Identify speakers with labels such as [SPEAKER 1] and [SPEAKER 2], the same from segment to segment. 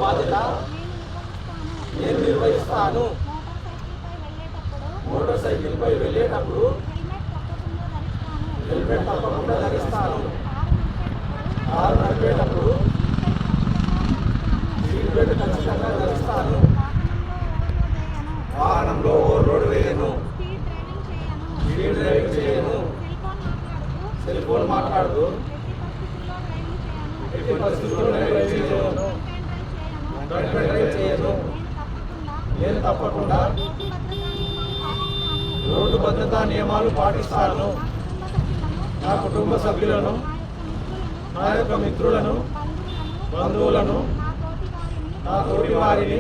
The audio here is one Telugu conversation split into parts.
[SPEAKER 1] బాధ్యత నేను నిర్వహిస్తాను. మోటార్ సైకిల్ పై వెళ్ళేటప్పుడు హెల్మెట్ తప్పకుండా ధరిస్తాను. కారు నడిపేటప్పుడు సీట్ బెల్ట్ ఖచ్చితంగా ధరిస్తాను. వాహనంలో ఓవర్లోడ్ వేయను. స్పీడ్ డ్రైవింగ్ చేయను. సెల్ ఫోన్ మాట్లాడుతూ ఎట్టి పరిస్థితుల్లో డ్రైవ్ చేయను. డ్రైవ్ చేయను. నేను తప్పకుండా రోడ్డు భద్రతా నియమాలు పాటిస్తాను. నా కుటుంబ సభ్యులను, నా యొక్క మిత్రులను, బంధువులను, నా తోటి వారిని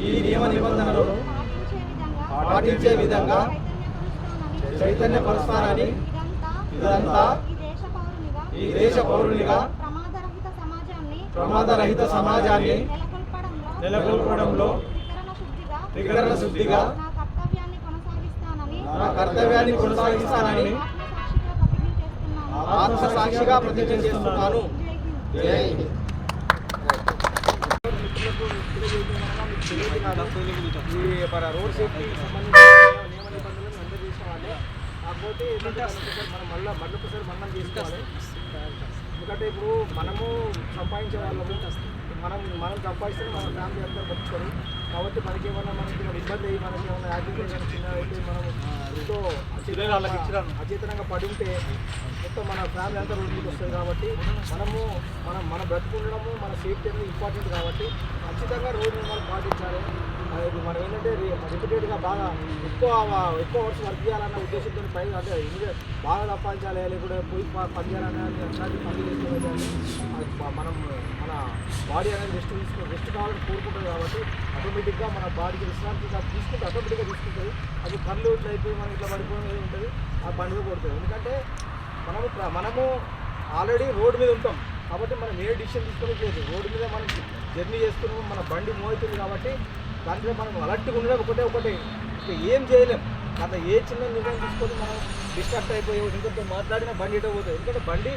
[SPEAKER 1] ఈ నియమ నిబంధనలను పాటించే విధంగా చైతన్యపరుస్తానని ఇదంతా ఈ దేశ పౌరునిగా ప్రమాదరహిత సమాజాన్ని నెలకొల్పడంలో త్రికరణ శుద్ధిగా నా కర్తవ్యాన్ని కొనసాగిస్తానని ఆత్మసాక్షిగా ప్రతిజ్ఞ చేస్తున్నాను. జై హింద్. మన రోడ్ సేఫ్టీకి సంబంధించిన నియమ నిబంధనలు అందరూ చేసిన వాళ్ళే. కాకపోతే మనం మళ్ళొకసారి మనం చేసుకోవాలి. ఎందుకంటే ఇప్పుడు మనము సంపాదించే వాళ్ళము, మనం సంపాదిస్తే మన ఫ్యామిలీ అంతా బతుకుతారు. కాబట్టి మనకి ఏమన్నా ఇబ్బంది అయ్యి మనకి ఏమైనా యాక్సిడెంట్ చిన్న అయితే మనం ఎంతో అచేతనంగా పడి ఉంటే మొత్తం మన ఫ్యామిలీ అంతా రోడ్డుకి వస్తుంది. కాబట్టి మన బ్రతుకు ఉండడము, మన సేఫ్టీ అనేది ఇంపార్టెంట్. కాబట్టి ఖచ్చితంగా రోడ్డు నియమాలు పాటించాలి. మనం ఏంటంటే రిపీటెడ్గా బాగా ఎక్కువ అవర్స్ వర్క్ చేయాలన్న ఉద్దేశంతో పై అంటే బాగా సంపాదించాలి, లేకుంటే పోయి పని చేయాలనే అట్లాంటి పని చేసుకోవాలి. మనం మన బాడీ అనేది రెస్ట్ కావాలని కోరుకుంటుంది. కాబట్టి ఆటోమేటిక్గా మన బాడీకి విశ్రాంతి తీసుకుంటే ఆటోమేటిక్గా తీసుకుంటుంది. అది కళ్ళు ఇట్లా అయిపోయి మనం ఇట్లా పడిపోయి ఉంటుంది, ఆ బండిగా కొడుతుంది. ఎందుకంటే మనము ఆల్రెడీ రోడ్డు మీద ఉంటాం. కాబట్టి మనం ఏ డిసిషన్ తీసుకోలేదు. రోడ్డు మీద మనం జర్నీ చేస్తున్నాము, మన బండి మోగుతుంది. కాబట్టి దాంట్లో మనం అలర్ట్గా ఉండడం ఒకటే ఏం చేయలేం. అట్లా ఏ చిన్న నిర్ణయం తీసుకొని మనం డిస్ట్రాక్ట్ అయిపోయి ఇంకొకరితో మాట్లాడినా బండి ఎటో పోతుంది. ఎందుకంటే బండి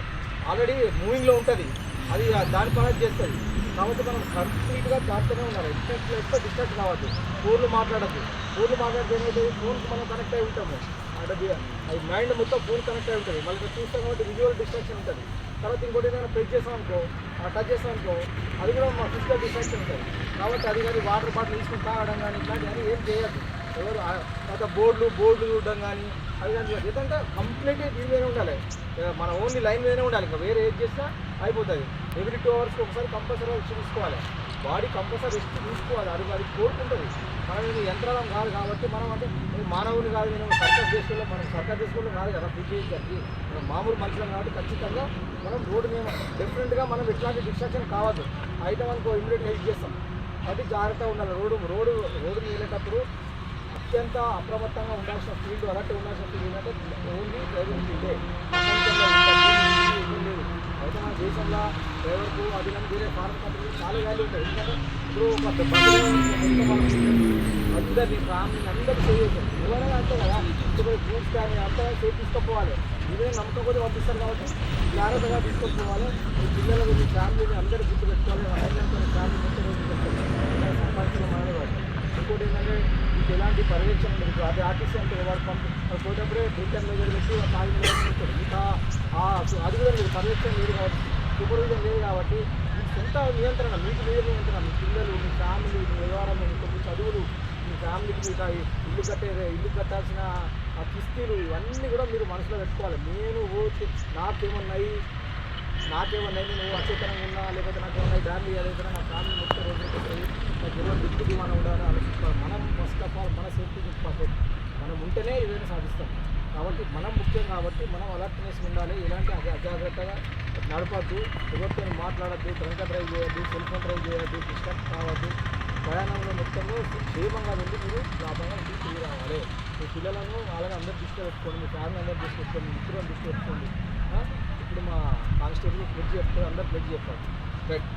[SPEAKER 1] ఆల్రెడీ మూవింగ్లో ఉంటుంది, అది దాని పని చేస్తుంది. కాబట్టి మనం కంప్లీట్గా దాంట్లోనే ఉండాలి. ఎక్కువ డిస్ట్రాక్ట్ కావద్దు. ఫోన్లు మాట్లాడద్దు. ఫోన్లు మాట్లాడితే ఏమవుతుంది, ఫోన్కి మనం కనెక్ట్ అయి ఉంటాము. అంటే అది మైండ్ మొత్తం ఫోన్ కనెక్ట్ అయి ఉంటుంది. మళ్ళీ చూస్తాం కాబట్టి విజువల్ డిస్ట్రాక్షన్ ఉంటుంది. తర్వాత ఇంకోటి ఏదైనా ప్రెస్ చేస్తాం అనుకో, టచ్ చేస్తాం అనుకో, అది కూడా మా ఫిజికల్ డిస్ట్రాక్షన్ ఉంటుంది. కాబట్టి అది కానీ వాటర్ బాటిల్ తీసుకుని తాగడం కానీ ఇట్లాంటివన్నీ ఏం చేయద్దు. ఎవరు తర్వాత బోర్డులు చూడడం కానీ అది కానీ ఎందుకంటే కంప్లీట్గా దీని మీదనే ఉండాలి. మన ఓన్లీ లైన్ మీదనే ఉండాలి. ఇంకా వేరే ఏది చేసినా అయిపోతుంది. ఎవ్రీ 2 అవర్స్కి ఒకసారి కంపల్సరీ రెస్ట్ తీసుకోవాలి. బాడీ కంపల్సరీ రెస్ట్ తీసుకోవాలి. అది కోరుకుంటుంది. మనం ఇది యంత్రాలం కాదు. కాబట్టి మనం అంటే మానవుని కాదు, నేను సర్కస్ దేశంలో కాదు కదా ఫిజికల్కి. మనం మామూలు మనుషులం కాబట్టి ఖచ్చితంగా మనం రోడ్డు మీద డిఫరెంట్గా మనం ఎట్లాంటి డిస్ట్రాక్షన్ కావద్దు. ఐటమ్ అనుకో ఇమీడియట్గా హెల్ప్ చేస్తాం. అది జాగ్రత్తగా ఉండాలి. రోడ్డు వెళ్ళేటప్పుడు అత్యంత అప్రమత్తంగా ఉండాల్సిన ఫీల్డ్, అలర్ట్గా ఉండాల్సిన ఫీల్డ్ ఏంటంటే ఓన్లీ డ్రైవింగ్ ఫీల్డే. అయితే మన దేశంలో డ్రైవర్కు అది కానీ వేరే ఫారెన్ కంట్రీస్ చాలా వాల్యూ ఉంటుంది. ఎందుకంటే ఇప్పుడు అందరినీ ఫ్యామిలీని అందరూ సేవ్ చేస్తారు. ఎవరైనా అంతే కదా, ఇప్పుడు ఫ్రూట్స్ కానీ అంతా సేఫ్ తీసుకుపోవాలి. ఇదే నమ్మకం కొద్ది పంపిస్తారు. కాబట్టి జాగ్రత్తగా తీసుకొచ్చుకోవాలి. మీ పిల్లలకు మీ ఫ్యామిలీని అందరూ గుర్తు పెట్టుకోవాలి. ఫ్యామిలీ మొత్తం సంపాదించడం మానేవాడు. ఇంకోటి ఏంటంటే మీకు ఎలాంటి పర్యవేక్షణ లేదు. అది ఆర్టీసీ అంటే వాడు పోయేటప్పుడే డ్రింకర్ మెజర్ పెట్టి తాగి ఇస్తారు. ఇంకా అది కూడా లేదు, పర్యవేక్షణ లేదు కాబట్టి, సూపర్విజన్ లేదు. కాబట్టి మీకు సొంత నియంత్రణ, మీకు మీద నియంత్రణ, మీ పిల్లలు, మీ ఫ్యామిలీ, మీ వ్యవహారం, మీ చదువులు, మీ ఫ్యామిలీకి మీకు ఇల్లు కట్టాల్సిన ఆ కిస్తీలు ఇవన్నీ కూడా మీరు మనసులో పెట్టుకోవాలి. నేను నాకేమన్నాయి నేను అచేతనంగా ఉన్నా, లేకపోతే నాకేమన్నా దాన్ని ఏదైతే నా ఫ్యామిలీ మొత్తం రోజు నాకు ఎవరు దిక్కు మనం ఉండాలని ఆలోచించుకోవాలి. మనం ఫస్ట్ ఆఫ్ ఆల్ మన సేఫ్టీ పర్ఫెక్ట్ మనం ఉంటేనే ఏదైనా సాధిస్తాం. కాబట్టి మనం ముఖ్యం. కాబట్టి మనం అలర్ట్నెస్ ఉండాలి. ఇలాంటి అజాగ్రత్తగా నడపద్దు, ఎవరితో మాట్లాడద్దు, డ్రంక్ డ్రైవ్ చేయొద్దు, సెల్ ఫోన్ డ్రైవ్ చేయొద్దు, డిస్టర్బ్ కావద్దు. ప్రయాణంలో మొత్తంలో క్షేమంగా వెళ్ళి మీరు లాభంగా ఇంటికి తిరిగి రావాలి. మీ పిల్లలను అలాగే అందరూ దృష్టి పెట్టుకోండి, మీ ఫ్యామిలీ అందరూ దృష్టి పెట్టుకోండి, మీ మిత్రులను దృష్టి పెట్టుకోండి. ఇప్పుడు మా కానిస్టేబుల్ ప్లెడ్జ్ చెప్తారు, అందరూ ప్లెడ్జ్ చెప్తారు. రైట్.